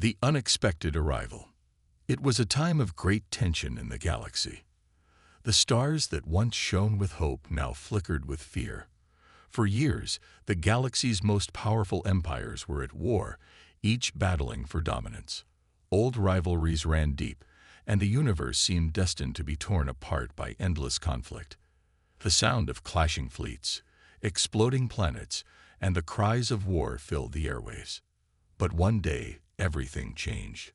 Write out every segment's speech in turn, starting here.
The unexpected arrival. It was a time of great tension in the galaxy. The stars that once shone with hope now flickered with fear. For years, the galaxy's most powerful empires were at war, each battling for dominance. Old rivalries ran deep, and the universe seemed destined to be torn apart by endless conflict. The sound of clashing fleets, exploding planets, and the cries of war filled the airwaves. But one day, everything changed.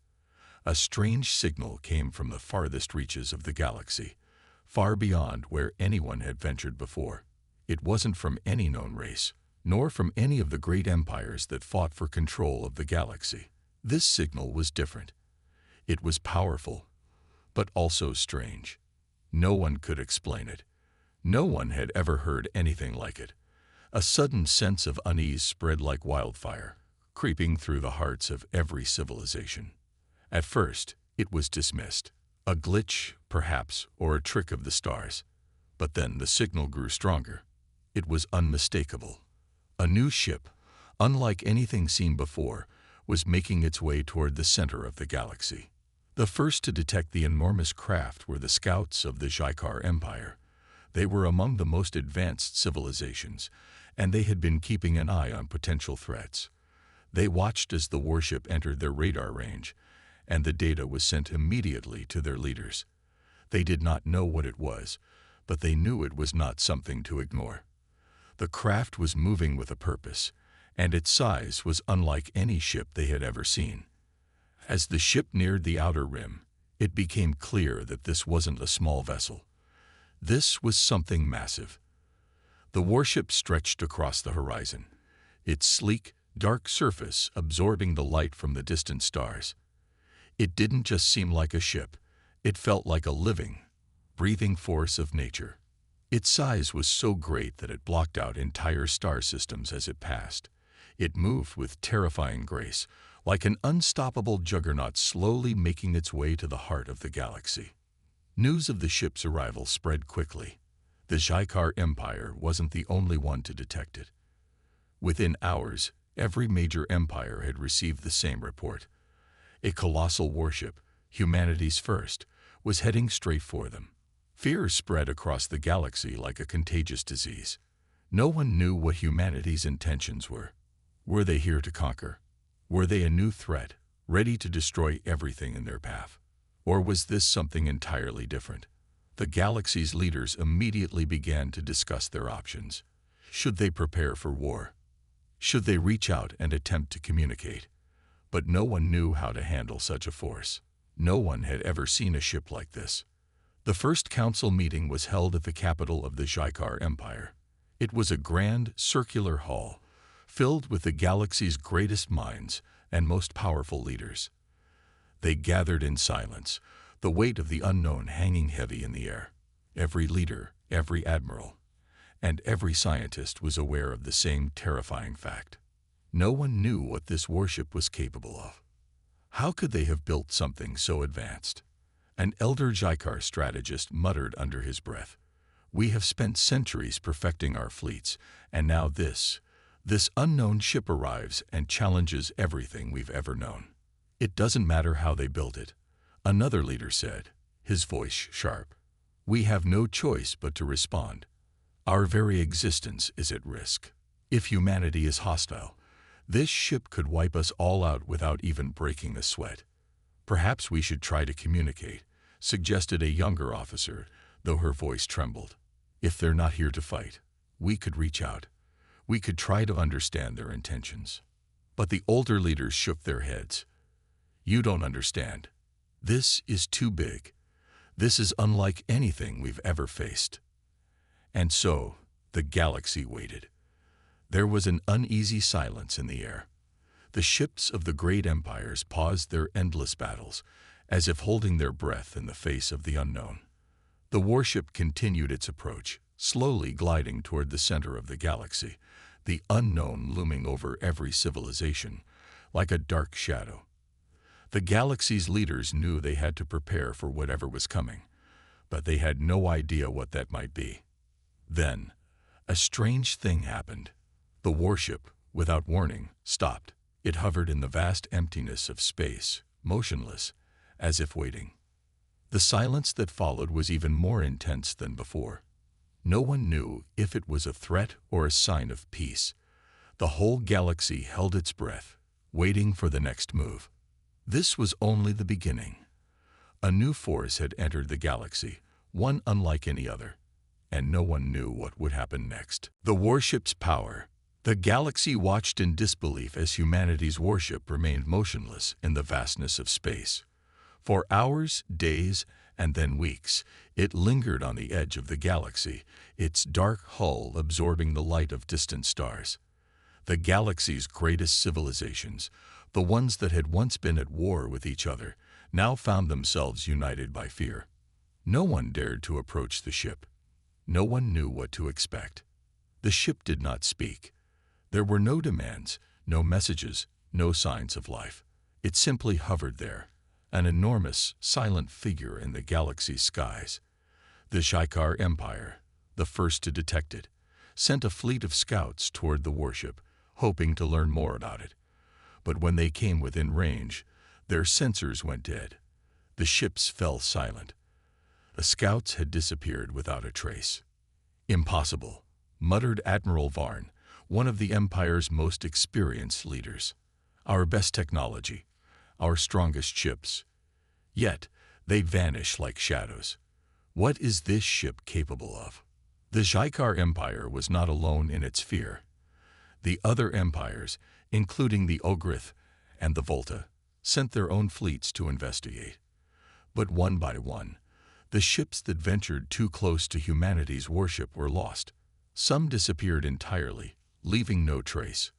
A strange signal came from the farthest reaches of the galaxy, far beyond where anyone had ventured before. It wasn't from any known race, nor from any of the great empires that fought for control of the galaxy. This signal was different. It was powerful, but also strange. No one could explain it. No one had ever heard anything like it. A sudden sense of unease spread like wildfire, creeping through the hearts of every civilization. At first, it was dismissed. A glitch, perhaps, or a trick of the stars. But then the signal grew stronger. It was unmistakable. A new ship, unlike anything seen before, was making its way toward the center of the galaxy. The first to detect the enormous craft were the scouts of the Xikar Empire. They were among the most advanced civilizations, and they had been keeping an eye on potential threats. They watched as the warship entered their radar range, and the data was sent immediately to their leaders. They did not know what it was, but they knew it was not something to ignore. The craft was moving with a purpose, and its size was unlike any ship they had ever seen. As the ship neared the outer rim, it became clear that this wasn't a small vessel. This was something massive. The warship stretched across the horizon, its sleek, dark surface absorbing the light from the distant stars. It didn't just seem like a ship, it felt like a living, breathing force of nature. Its size was so great that it blocked out entire star systems as it passed. It moved with terrifying grace, like an unstoppable juggernaut slowly making its way to the heart of the galaxy. News of the ship's arrival spread quickly. The Xikar Empire wasn't the only one to detect it. Within hours, every major empire had received the same report. A colossal warship, humanity's first, was heading straight for them. Fear spread across the galaxy like a contagious disease. No one knew what humanity's intentions were. Were they here to conquer? Were they a new threat, ready to destroy everything in their path? Or was this something entirely different? The galaxy's leaders immediately began to discuss their options. Should they prepare for war? Should they reach out and attempt to communicate? But no one knew how to handle such a force. No one had ever seen a ship like this. The first council meeting was held at the capital of the Xikar Empire. It was a grand, circular hall, filled with the galaxy's greatest minds and most powerful leaders. They gathered in silence, the weight of the unknown hanging heavy in the air. Every leader, every admiral, and every scientist was aware of the same terrifying fact. No one knew what this warship was capable of. How could they have built something so advanced? An elder Xikar strategist muttered under his breath, "We have spent centuries perfecting our fleets, and now this unknown ship arrives and challenges everything we've ever known." "It doesn't matter how they built it," another leader said, his voice sharp. "We have no choice but to respond. Our very existence is at risk. If humanity is hostile, this ship could wipe us all out without even breaking a sweat." "Perhaps we should try to communicate," suggested a younger officer, though her voice trembled. "If they're not here to fight, we could reach out. We could try to understand their intentions." But the older leaders shook their heads. "You don't understand. This is too big. This is unlike anything we've ever faced." And so, the galaxy waited. There was an uneasy silence in the air. The ships of the great empires paused their endless battles, as if holding their breath in the face of the unknown. The warship continued its approach, slowly gliding toward the center of the galaxy, the unknown looming over every civilization, like a dark shadow. The galaxy's leaders knew they had to prepare for whatever was coming, but they had no idea what that might be. Then, a strange thing happened. The warship, without warning, stopped. It hovered in the vast emptiness of space, motionless, as if waiting. The silence that followed was even more intense than before. No one knew if it was a threat or a sign of peace. The whole galaxy held its breath, waiting for the next move. This was only the beginning. A new force had entered the galaxy, one unlike any other, and no one knew what would happen next. The warship's power. The galaxy watched in disbelief as humanity's warship remained motionless in the vastness of space. For hours, days, and then weeks, it lingered on the edge of the galaxy, its dark hull absorbing the light of distant stars. The galaxy's greatest civilizations, the ones that had once been at war with each other, now found themselves united by fear. No one dared to approach the ship. No one knew what to expect. The ship did not speak. There were no demands, no messages, no signs of life. It simply hovered there, an enormous, silent figure in the galaxy's skies. The Sci-Fi Empire, the first to detect it, sent a fleet of scouts toward the warship, hoping to learn more about it. But when they came within range, their sensors went dead. The ships fell silent. The scouts had disappeared without a trace. "Impossible," muttered Admiral Varn, one of the Empire's most experienced leaders. "Our best technology, our strongest ships. Yet, they vanish like shadows. What is this ship capable of?" The Sci-Fi Empire was not alone in its fear. The other empires, including the Ogrith and the Volta, sent their own fleets to investigate. But one by one, the ships that ventured too close to humanity's warship were lost. Some disappeared entirely, leaving no trace.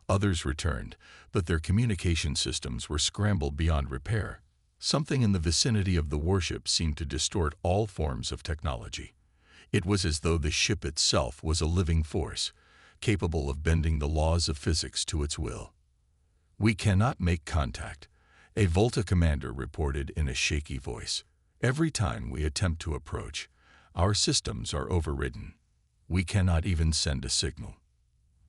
Others returned, but their communication systems were scrambled beyond repair. Something in the vicinity of the warship seemed to distort all forms of technology. It was as though the ship itself was a living force, capable of bending the laws of physics to its will. "We cannot make contact," a Volta commander reported in a shaky voice. "Every time we attempt to approach, our systems are overridden. We cannot even send a signal."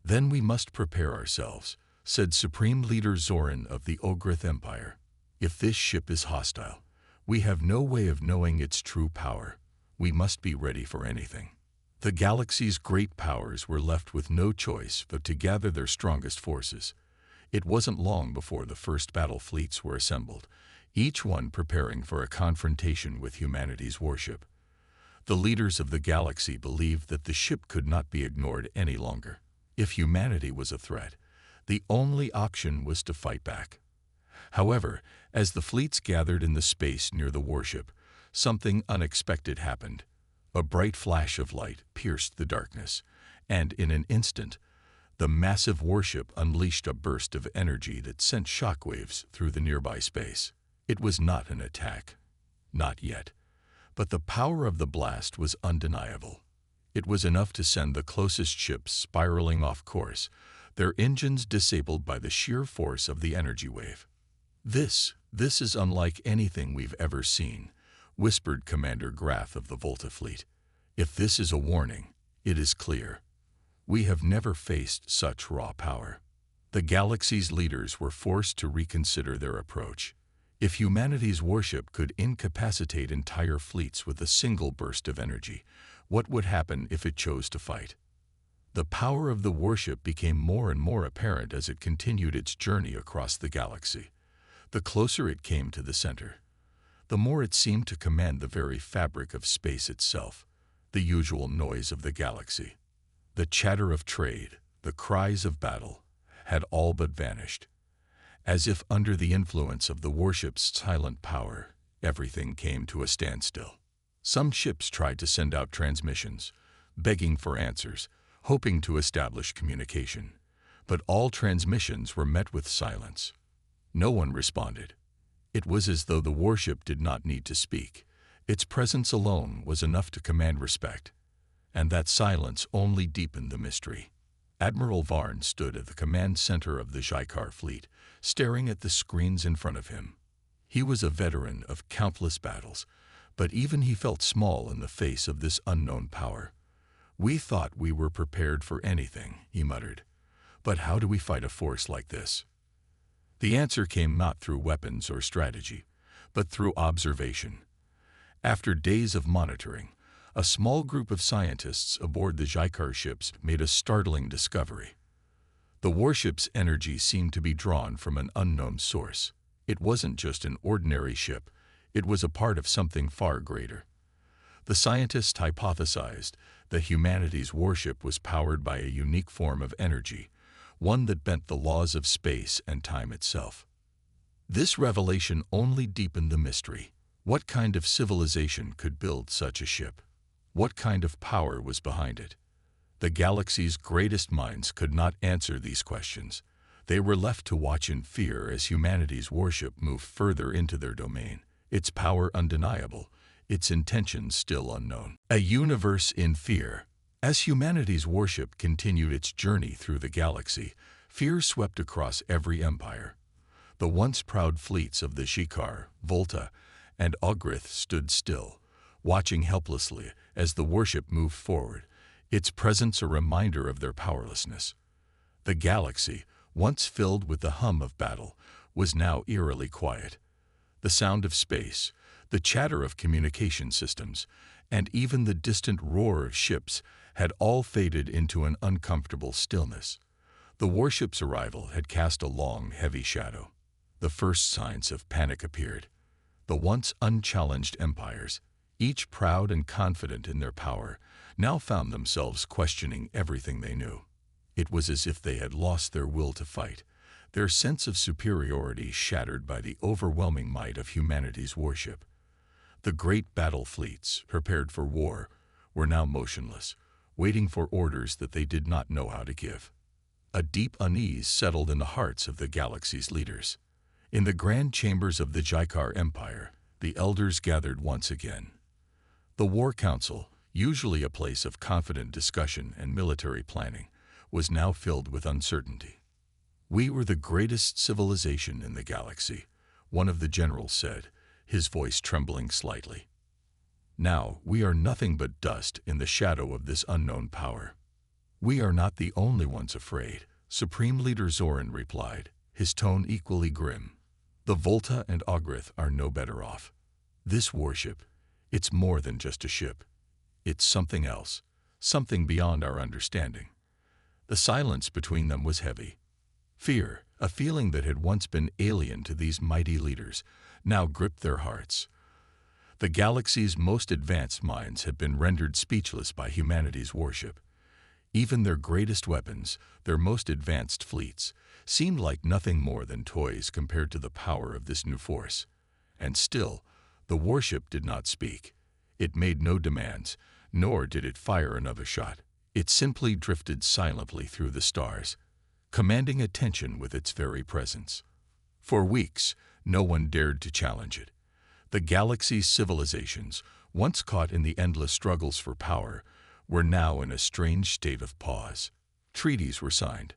"Then we must prepare ourselves," said Supreme Leader Zoran of the Ogrith Empire. "If this ship is hostile, we have no way of knowing its true power. We must be ready for anything." The galaxy's great powers were left with no choice but to gather their strongest forces. It wasn't long before the first battle fleets were assembled, each one preparing for a confrontation with humanity's warship. The leaders of the galaxy believed that the ship could not be ignored any longer. If humanity was a threat, the only option was to fight back. However, as the fleets gathered in the space near the warship, something unexpected happened. A bright flash of light pierced the darkness, and in an instant, the massive warship unleashed a burst of energy that sent shockwaves through the nearby space. It was not an attack. Not yet. But the power of the blast was undeniable. It was enough to send the closest ships spiraling off course, their engines disabled by the sheer force of the energy wave. This is unlike anything we've ever seen," whispered Commander Grath of the Volta fleet. "If this is a warning, it is clear. We have never faced such raw power." The galaxy's leaders were forced to reconsider their approach. If humanity's warship could incapacitate entire fleets with a single burst of energy, what would happen if it chose to fight? The power of the warship became more and more apparent as it continued its journey across the galaxy. The closer it came to the center, the more it seemed to command the very fabric of space itself. The usual noise of the galaxy, the chatter of trade, the cries of battle, had all but vanished. As if under the influence of the warship's silent power, everything came to a standstill. Some ships tried to send out transmissions, begging for answers, hoping to establish communication. But all transmissions were met with silence. No one responded. It was as though the warship did not need to speak. Its presence alone was enough to command respect, and that silence only deepened the mystery. Admiral Varn stood at the command center of the Sci-Fi fleet, staring at the screens in front of him. He was a veteran of countless battles, but even he felt small in the face of this unknown power. "We thought we were prepared for anything," he muttered. "But how do we fight a force like this?" The answer came not through weapons or strategy, but through observation. After days of monitoring, a small group of scientists aboard the Jykar ships made a startling discovery. The warship's energy seemed to be drawn from an unknown source. It wasn't just an ordinary ship, it was a part of something far greater. The scientists hypothesized that humanity's warship was powered by a unique form of energy, one that bent the laws of space and time itself. This revelation only deepened the mystery. What kind of civilization could build such a ship? What kind of power was behind it? The galaxy's greatest minds could not answer these questions. They were left to watch in fear as humanity's warship moved further into their domain, its power undeniable, its intentions still unknown. A universe in fear. As humanity's warship continued its journey through the galaxy, fear swept across every empire. The once proud fleets of the Jykar, Volta, and Ogrith stood still, watching helplessly as the warship moved forward, its presence a reminder of their powerlessness. The galaxy, once filled with the hum of battle, was now eerily quiet. The sound of space, the chatter of communication systems, and even the distant roar of ships had all faded into an uncomfortable stillness. The warship's arrival had cast a long, heavy shadow. The first signs of panic appeared. The once unchallenged empires, each proud and confident in their power, now found themselves questioning everything they knew. It was as if they had lost their will to fight, their sense of superiority shattered by the overwhelming might of humanity's warship. The great battle fleets, prepared for war, were now motionless, waiting for orders that they did not know how to give. A deep unease settled in the hearts of the galaxy's leaders. In the grand chambers of the Jykar Empire, the elders gathered once again. The War Council, usually a place of confident discussion and military planning, was now filled with uncertainty. "We were the greatest civilization in the galaxy," one of the generals said, his voice trembling slightly. "Now we are nothing but dust in the shadow of this unknown power." "We are not the only ones afraid," Supreme Leader Zoran replied, his tone equally grim. "The Volta and Ogrith are no better off. This warship, it's more than just a ship. It's something else, something beyond our understanding." The silence between them was heavy. Fear, a feeling that had once been alien to these mighty leaders, now gripped their hearts. The galaxy's most advanced minds had been rendered speechless by humanity's warship. Even their greatest weapons, their most advanced fleets, seemed like nothing more than toys compared to the power of this new force. And still, the warship did not speak. It made no demands, nor did it fire another shot. It simply drifted silently through the stars, commanding attention with its very presence. For weeks, no one dared to challenge it. The galaxy's civilizations, once caught in the endless struggles for power, were now in a strange state of pause. Treaties were signed.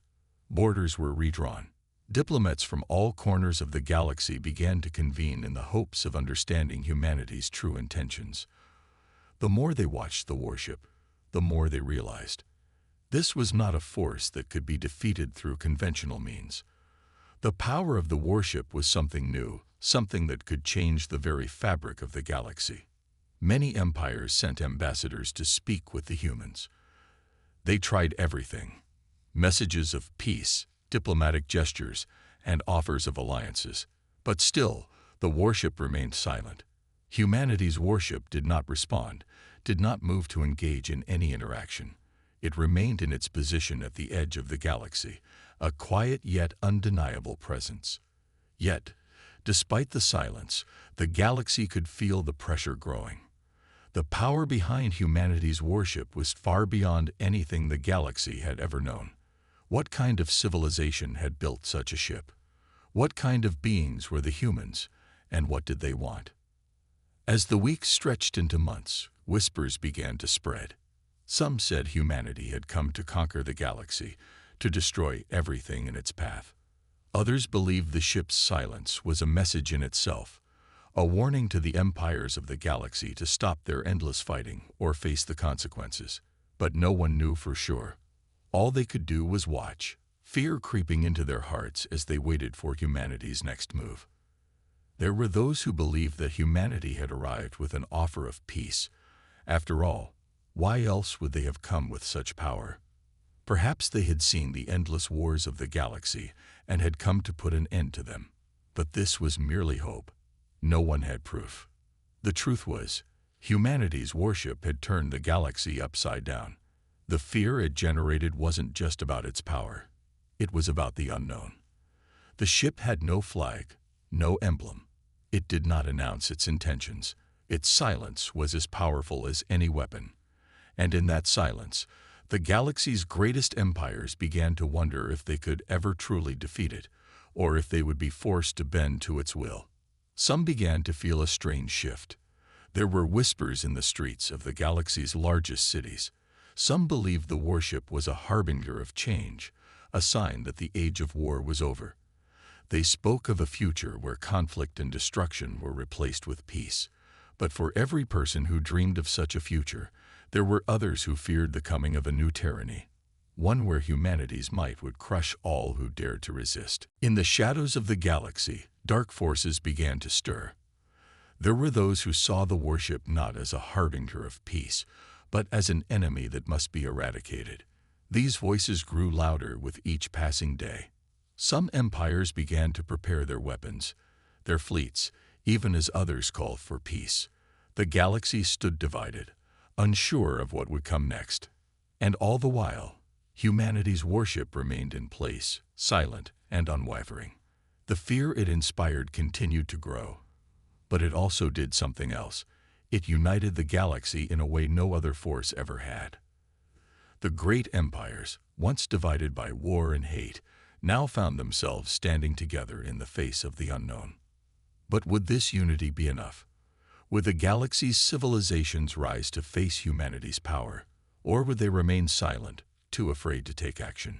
Borders were redrawn. Diplomats from all corners of the galaxy began to convene in the hopes of understanding humanity's true intentions. The more they watched the warship, the more they realized. This was not a force that could be defeated through conventional means. The power of the warship was something new, something that could change the very fabric of the galaxy. Many empires sent ambassadors to speak with the humans. They tried everything: messages of peace, diplomatic gestures, and offers of alliances. But still, the warship remained silent. Humanity's warship did not respond, did not move to engage in any interaction. It remained in its position at the edge of the galaxy, a quiet yet undeniable presence. Yet, despite the silence, the galaxy could feel the pressure growing. The power behind humanity's warship was far beyond anything the galaxy had ever known. What kind of civilization had built such a ship? What kind of beings were the humans, and what did they want? As the weeks stretched into months, whispers began to spread. Some said humanity had come to conquer the galaxy, to destroy everything in its path. Others believed the ship's silence was a message in itself, a warning to the empires of the galaxy to stop their endless fighting or face the consequences. But no one knew for sure. All they could do was watch, fear creeping into their hearts as they waited for humanity's next move. There were those who believed that humanity had arrived with an offer of peace. After all, why else would they have come with such power? Perhaps they had seen the endless wars of the galaxy and had come to put an end to them. But this was merely hope. No one had proof. The truth was, humanity's warship had turned the galaxy upside down. The fear it generated wasn't just about its power. It was about the unknown. The ship had no flag, no emblem. It did not announce its intentions. Its silence was as powerful as any weapon. And in that silence, the galaxy's greatest empires began to wonder if they could ever truly defeat it, or if they would be forced to bend to its will. Some began to feel a strange shift. There were whispers in the streets of the galaxy's largest cities. Some believed the warship was a harbinger of change, a sign that the age of war was over. They spoke of a future where conflict and destruction were replaced with peace. But for every person who dreamed of such a future, there were others who feared the coming of a new tyranny, one where humanity's might would crush all who dared to resist. In the shadows of the galaxy, dark forces began to stir. There were those who saw the warship not as a harbinger of peace, but as an enemy that must be eradicated. These voices grew louder with each passing day. Some empires began to prepare their weapons, their fleets, even as others called for peace. The galaxy stood divided, unsure of what would come next. And all the while, humanity's warship remained in place, silent and unwavering. The fear it inspired continued to grow. But it also did something else. It united the galaxy in a way no other force ever had. The great empires, once divided by war and hate, now found themselves standing together in the face of the unknown. But would this unity be enough? Would the galaxy's civilizations rise to face humanity's power, or would they remain silent, too afraid to take action?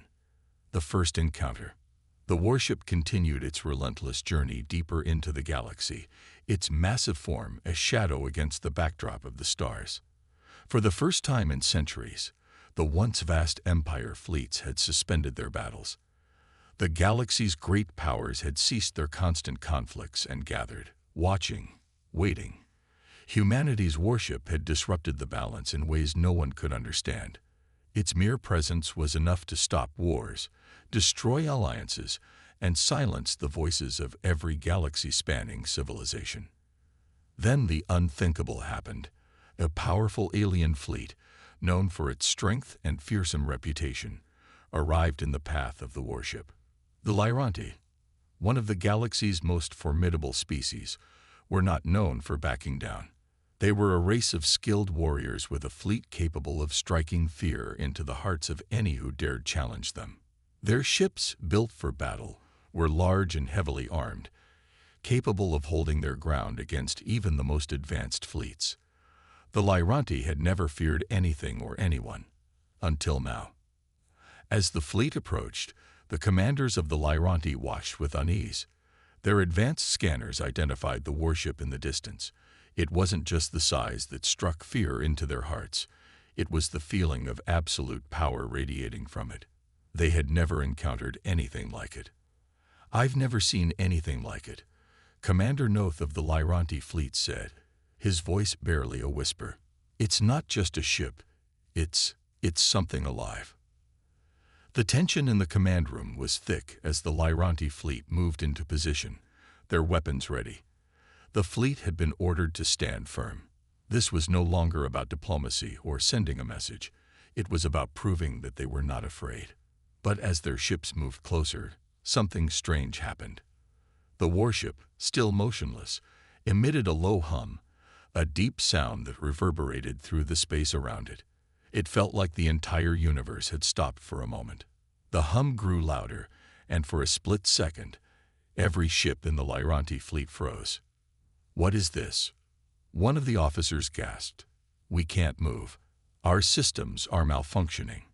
The first encounter. The warship continued its relentless journey deeper into the galaxy, its massive form a shadow against the backdrop of the stars. For the first time in centuries, the once vast empire fleets had suspended their battles. The galaxy's great powers had ceased their constant conflicts and gathered, watching, waiting. Humanity's warship had disrupted the balance in ways no one could understand. Its mere presence was enough to stop wars, destroy alliances, and silence the voices of every galaxy-spanning civilization. Then the unthinkable happened. A powerful alien fleet, known for its strength and fearsome reputation, arrived in the path of the warship. The Lyranti, one of the galaxy's most formidable species, were not known for backing down. They were a race of skilled warriors with a fleet capable of striking fear into the hearts of any who dared challenge them. Their ships, built for battle, were large and heavily armed, capable of holding their ground against even the most advanced fleets. The Lyranti had never feared anything or anyone, until now. As the fleet approached, the commanders of the Lyranti watched with unease. Their advanced scanners identified the warship in the distance. It wasn't just the size that struck fear into their hearts. It was the feeling of absolute power radiating from it. They had never encountered anything like it. "I've never seen anything like it," Commander Noth of the Lyranti fleet said, his voice barely a whisper. "It's not just a ship. It's something alive." The tension in the command room was thick as the Lyranti fleet moved into position, their weapons ready. The fleet had been ordered to stand firm. This was no longer about diplomacy or sending a message. It was about proving that they were not afraid. But as their ships moved closer, something strange happened. The warship, still motionless, emitted a low hum, a deep sound that reverberated through the space around it. It felt like the entire universe had stopped for a moment. The hum grew louder, and for a split second, every ship in the Lyranti fleet froze. "What is this?" One of the officers gasped. "We can't move. Our systems are malfunctioning."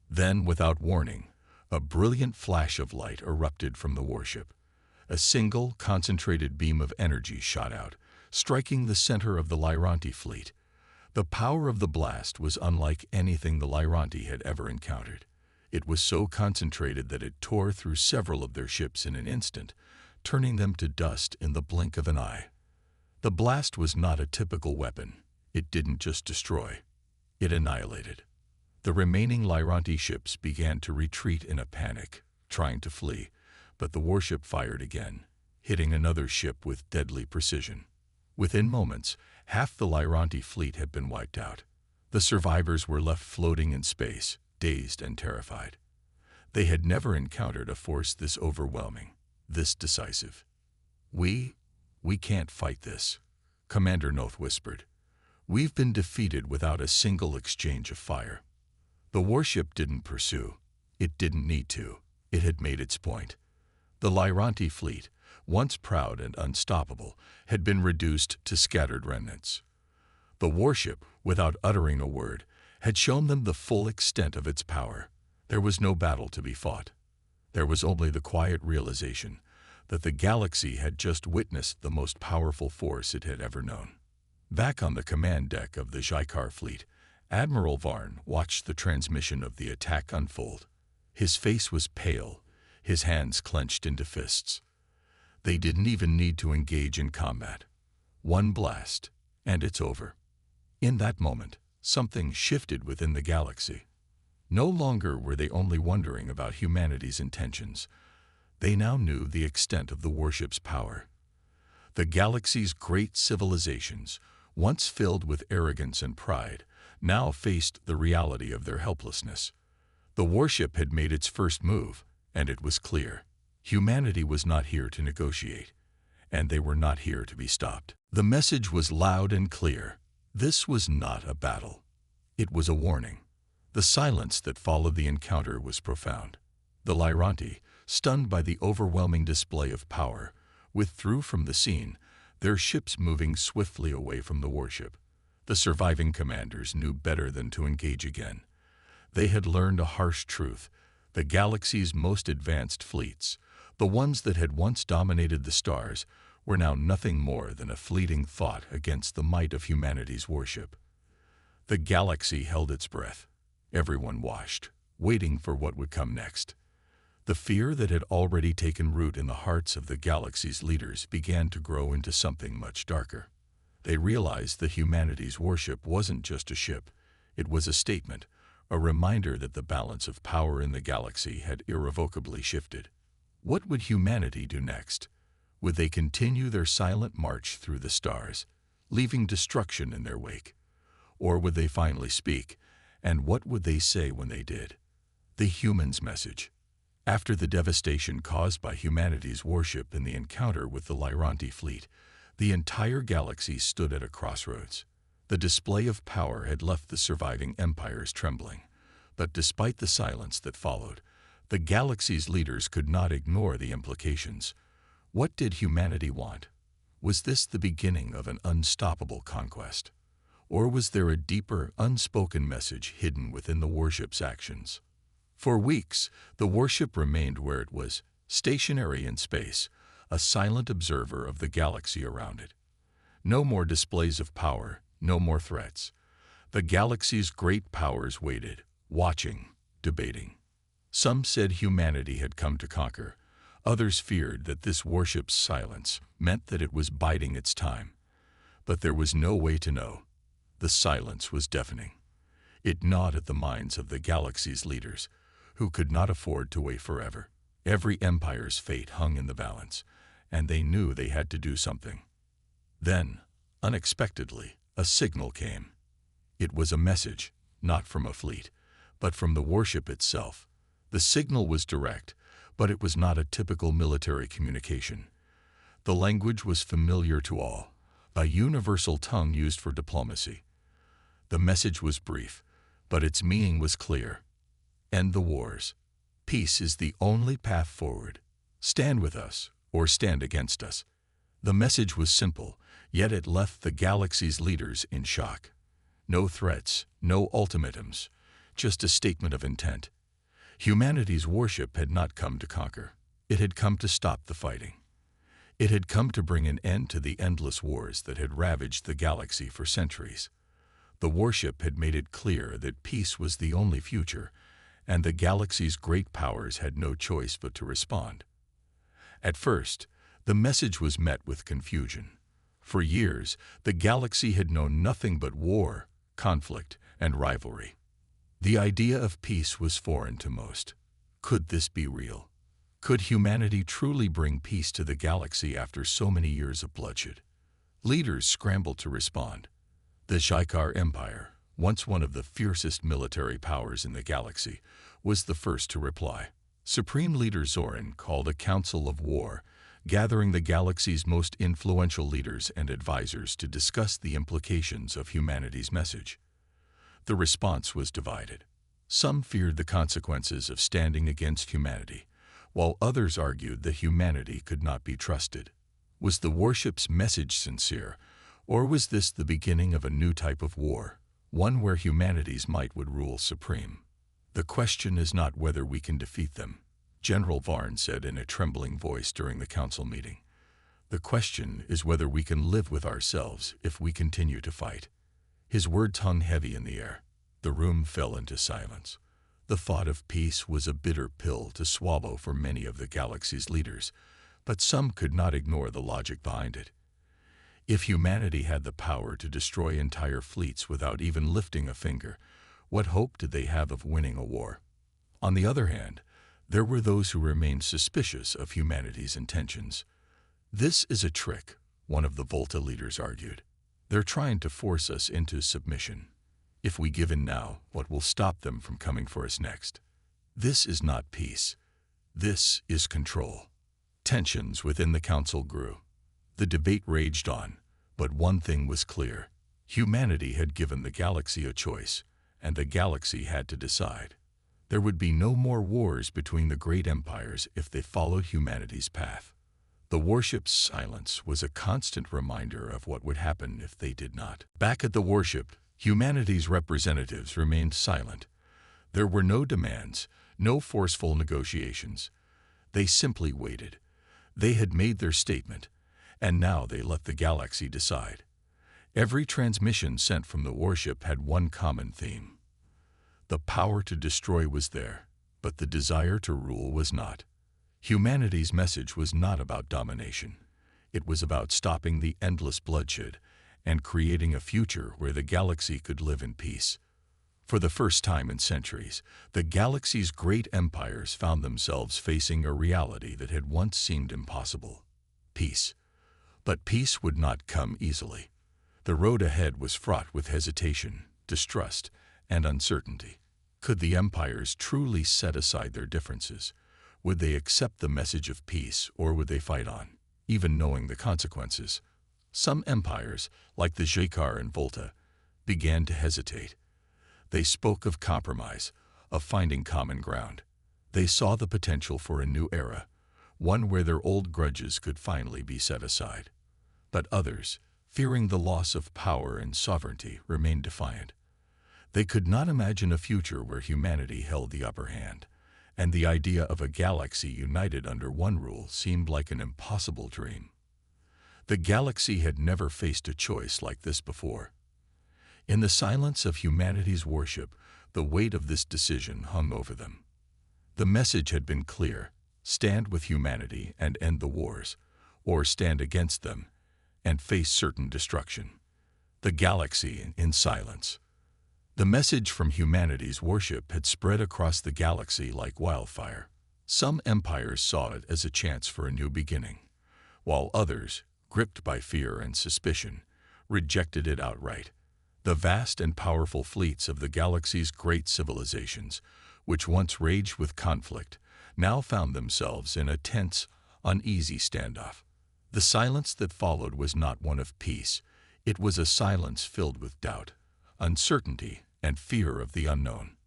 Then, without warning, a brilliant flash of light erupted from the warship. A single, concentrated beam of energy shot out, striking the center of the Lyranti fleet. The power of the blast was unlike anything the Lyranti had ever encountered. It was so concentrated that it tore through several of their ships in an instant, turning them to dust in the blink of an eye. The blast was not a typical weapon. It didn't just destroy. It annihilated. The remaining Lyranti ships began to retreat in a panic, trying to flee, but the warship fired again, hitting another ship with deadly precision. Within moments, half the Lyranti fleet had been wiped out. The survivors were left floating in space, dazed and terrified. They had never encountered a force this overwhelming, this decisive. We can't fight this," Commander Noth whispered. "We've been defeated without a single exchange of fire." The warship didn't pursue. It didn't need to. It had made its point. The Lyranti fleet, once proud and unstoppable, had been reduced to scattered remnants. The warship, without uttering a word, had shown them the full extent of its power. There was no battle to be fought. There was only the quiet realization that the galaxy had just witnessed the most powerful force it had ever known. Back on the command deck of the Xikar fleet, Admiral Varn watched the transmission of the attack unfold. His face was pale, his hands clenched into fists. They didn't even need to engage in combat. One blast, and it's over. In that moment, something shifted within the galaxy. No longer were they only wondering about humanity's intentions. They now knew the extent of the warship's power. The galaxy's great civilizations, once filled with arrogance and pride, now faced the reality of their helplessness. The warship had made its first move, and it was clear. Humanity was not here to negotiate, and they were not here to be stopped. The message was loud and clear. This was not a battle. It was a warning. The silence that followed the encounter was profound. The Lyranti, stunned by the overwhelming display of power, withdrew from the scene, their ships moving swiftly away from the warship. The surviving commanders knew better than to engage again. They had learned a harsh truth. The galaxy's most advanced fleets, the ones that had once dominated the stars, were now nothing more than a fleeting thought against the might of humanity's warship. The galaxy held its breath. Everyone watched, waiting for what would come next. The fear that had already taken root in the hearts of the galaxy's leaders began to grow into something much darker. They realized that humanity's warship wasn't just a ship. It was a statement, a reminder that the balance of power in the galaxy had irrevocably shifted. What would humanity do next? Would they continue their silent march through the stars, leaving destruction in their wake? Or would they finally speak? And what would they say when they did? The human's message. After the devastation caused by humanity's warship in the encounter with the Lyranti fleet, the entire galaxy stood at a crossroads. The display of power had left the surviving empires trembling. But despite the silence that followed, the galaxy's leaders could not ignore the implications. What did humanity want? Was this the beginning of an unstoppable conquest? Or was there a deeper, unspoken message hidden within the warship's actions? For weeks, the warship remained where it was, stationary in space, a silent observer of the galaxy around it. No more displays of power, no more threats. The galaxy's great powers waited, watching, debating. Some said humanity had come to conquer. Others feared that this warship's silence meant that it was biding its time. But there was no way to know. The silence was deafening. It gnawed at the minds of the galaxy's leaders, who could not afford to wait forever. Every empire's fate hung in the balance, and they knew they had to do something. Then, unexpectedly, a signal came. It was a message, not from a fleet, but from the warship itself. The signal was direct, but it was not a typical military communication. The language was familiar to all, a universal tongue used for diplomacy. The message was brief, but its meaning was clear. End the wars. Peace is the only path forward. Stand with us, or stand against us. The message was simple, yet it left the galaxy's leaders in shock. No threats, no ultimatums, just a statement of intent. Humanity's warship had not come to conquer. It had come to stop the fighting. It had come to bring an end to the endless wars that had ravaged the galaxy for centuries. The warship had made it clear that peace was the only future, and the galaxy's great powers had no choice but to respond. At first, the message was met with confusion. For years, the galaxy had known nothing but war, conflict, and rivalry. The idea of peace was foreign to most. Could this be real? Could humanity truly bring peace to the galaxy after so many years of bloodshed? Leaders scrambled to respond. The Sci-Fi Empire, once one of the fiercest military powers in the galaxy, was the first to reply. Supreme Leader Zoran called a council of war, gathering the galaxy's most influential leaders and advisors to discuss the implications of humanity's message. The response was divided. Some feared the consequences of standing against humanity, while others argued that humanity could not be trusted. Was the Warship's message sincere, or was this the beginning of a new type of war, one where humanity's might would rule supreme? The question is not whether we can defeat them, General Varn said in a trembling voice during the council meeting. The question is whether we can live with ourselves if we continue to fight. His words hung heavy in the air. The room fell into silence. The thought of peace was a bitter pill to swallow for many of the galaxy's leaders, but some could not ignore the logic behind it. If humanity had the power to destroy entire fleets without even lifting a finger, what hope did they have of winning a war? On the other hand, there were those who remained suspicious of humanity's intentions. This is a trick, one of the Volta leaders argued. They're trying to force us into submission. If we give in now, what will stop them from coming for us next? This is not peace. This is control. Tensions within the council grew. The debate raged on, but one thing was clear. Humanity had given the galaxy a choice, and the galaxy had to decide. There would be no more wars between the great empires if they followed humanity's path. The Warship's silence was a constant reminder of what would happen if they did not. Back at the Warship, humanity's representatives remained silent. There were no demands, no forceful negotiations. They simply waited. They had made their statement, and now they let the galaxy decide. Every transmission sent from the Warship had one common theme. The power to destroy was there, but the desire to rule was not. Humanity's message was not about domination. It was about stopping the endless bloodshed and creating a future where the galaxy could live in peace. For the first time in centuries, the galaxy's great empires found themselves facing a reality that had once seemed impossible: peace. But peace would not come easily. The road ahead was fraught with hesitation, distrust, and uncertainty. Could the empires truly set aside their differences? Would they accept the message of peace, or would they fight on, even knowing the consequences? Some empires, like the Sci-Fi and Volta, began to hesitate. They spoke of compromise, of finding common ground. They saw the potential for a new era, one where their old grudges could finally be set aside. But others, fearing the loss of power and sovereignty, remained defiant. They could not imagine a future where humanity held the upper hand, and the idea of a galaxy united under one rule seemed like an impossible dream. The galaxy had never faced a choice like this before. In the silence of humanity's Warship, the weight of this decision hung over them. The message had been clear: stand with humanity and end the wars, or stand against them and face certain destruction. The galaxy in silence. The message from humanity's Warship had spread across the galaxy like wildfire. Some empires saw it as a chance for a new beginning, while others, gripped by fear and suspicion, rejected it outright. The vast and powerful fleets of the galaxy's great civilizations, which once raged with conflict, now found themselves in a tense, uneasy standoff. The silence that followed was not one of peace. It was a silence filled with doubt, uncertainty, and fear of the unknown.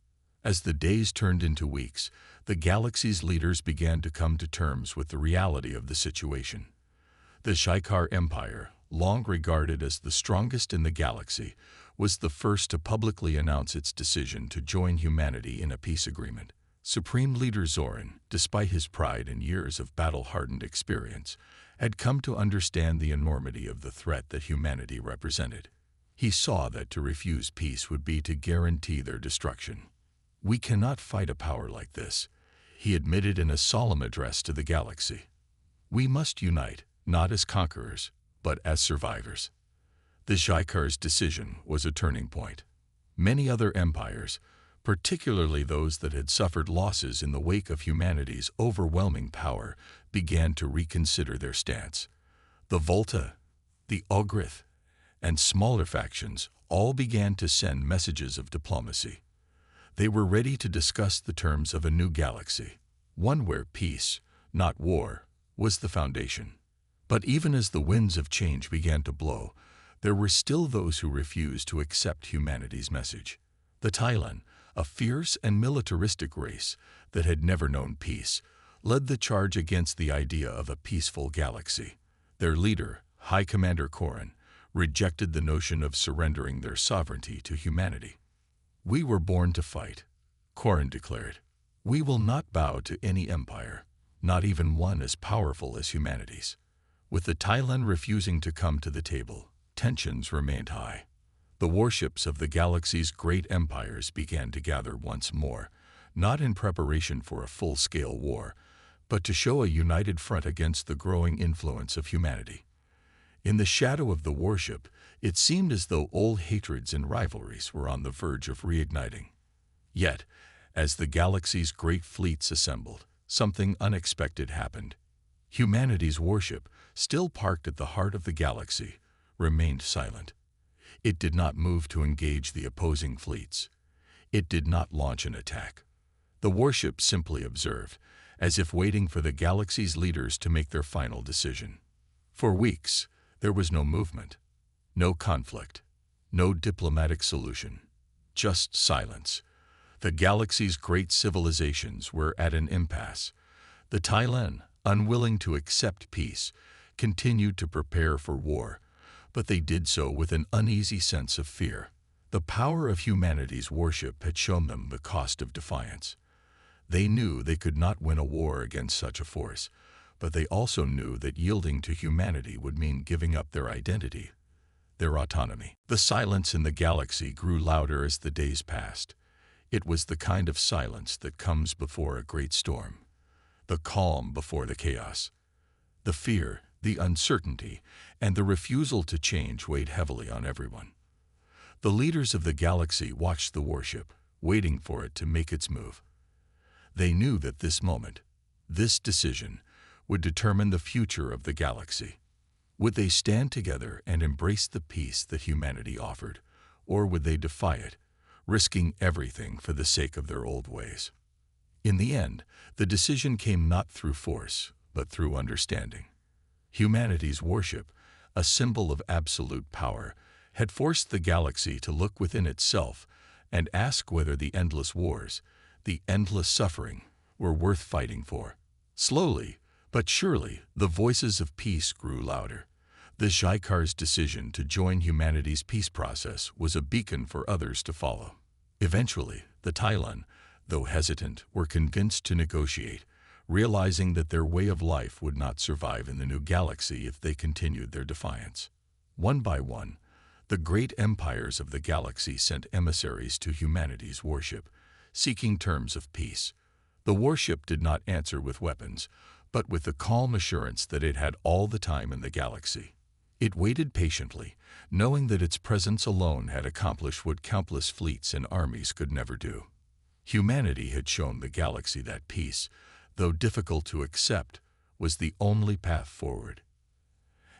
As the days turned into weeks, the galaxy's leaders began to come to terms with the reality of the situation. The Sci-Fi Empire, long regarded as the strongest in the galaxy, was the first to publicly announce its decision to join humanity in a peace agreement. Supreme Leader Zoran, despite his pride and years of battle-hardened experience, had come to understand the enormity of the threat that humanity represented. He saw that to refuse peace would be to guarantee their destruction. "We cannot fight a power like this," he admitted in a solemn address to the galaxy. "We must unite, not as conquerors, but as survivors." The Shikar's decision was a turning point. Many other empires, particularly those that had suffered losses in the wake of humanity's overwhelming power, began to reconsider their stance. The Volta, the Ogrith, and smaller factions all began to send messages of diplomacy. They were ready to discuss the terms of a new galaxy, one where peace, not war, was the foundation. But even as the winds of change began to blow, there were still those who refused to accept humanity's message. The Tylan, a fierce and militaristic race that had never known peace, led the charge against the idea of a peaceful galaxy. Their leader, High Commander Corran, rejected the notion of surrendering their sovereignty to humanity. "We were born to fight," Corran declared. "We will not bow to any empire, not even one as powerful as humanity's." With the Tylan refusing to come to the table, tensions remained high. The warships of the galaxy's great empires began to gather once more, not in preparation for a full-scale war, but to show a united front against the growing influence of humanity. In the shadow of the warship, it seemed as though old hatreds and rivalries were on the verge of reigniting. Yet, as the galaxy's great fleets assembled, something unexpected happened. Humanity's warship, still parked at the heart of the galaxy, remained silent. It did not move to engage the opposing fleets. It did not launch an attack. The warship simply observed, as if waiting for the galaxy's leaders to make their final decision. For weeks, there was no movement, no conflict, no diplomatic solution, just silence. The galaxy's great civilizations were at an impasse. The Tylan, unwilling to accept peace, continued to prepare for war, but they did so with an uneasy sense of fear. The power of humanity's warship had shown them the cost of defiance. They knew they could not win a war against such a force, but they also knew that yielding to humanity would mean giving up their identity, their autonomy. The silence in the galaxy grew louder as the days passed. It was the kind of silence that comes before a great storm, the calm before the chaos. The fear, the uncertainty, and the refusal to change weighed heavily on everyone. The leaders of the galaxy watched the warship, waiting for it to make its move. They knew that this moment, this decision, would determine the future of the galaxy. Would they stand together and embrace the peace that humanity offered, or would they defy it, risking everything for the sake of their old ways? In the end, the decision came not through force, but through understanding. Humanity's warship, a symbol of absolute power, had forced the galaxy to look within itself and ask whether the endless wars, the endless suffering, were worth fighting for. Slowly, but surely, the voices of peace grew louder. The Shikar's decision to join humanity's peace process was a beacon for others to follow. Eventually, the Tylan, though hesitant, were convinced to negotiate, realizing that their way of life would not survive in the new galaxy if they continued their defiance. One by one, the great empires of the galaxy sent emissaries to humanity's warship, seeking terms of peace. The warship did not answer with weapons, but with the calm assurance that it had all the time in the galaxy. It waited patiently, knowing that its presence alone had accomplished what countless fleets and armies could never do. Humanity had shown the galaxy that peace, though difficult to accept, was the only path forward.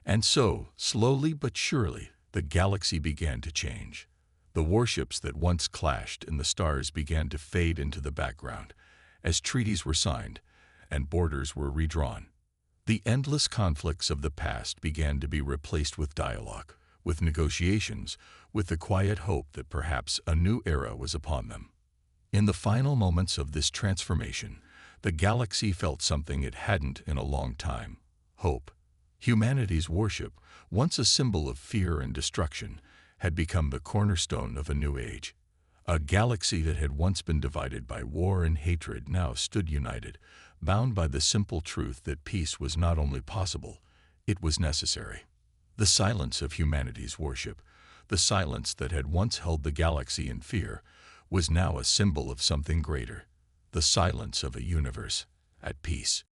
And so, slowly but surely, the galaxy began to change. The warships that once clashed in the stars began to fade into the background, as treaties were signed and borders were redrawn. The endless conflicts of the past began to be replaced with dialogue, with negotiations, with the quiet hope that perhaps a new era was upon them. In the final moments of this transformation, the galaxy felt something it hadn't in a long time: hope. Humanity's warship, once a symbol of fear and destruction, had become the cornerstone of a new age. A galaxy that had once been divided by war and hatred now stood united, bound by the simple truth that peace was not only possible, it was necessary. The silence of humanity's warship, the silence that had once held the galaxy in fear, was now a symbol of something greater, the silence of a universe at peace.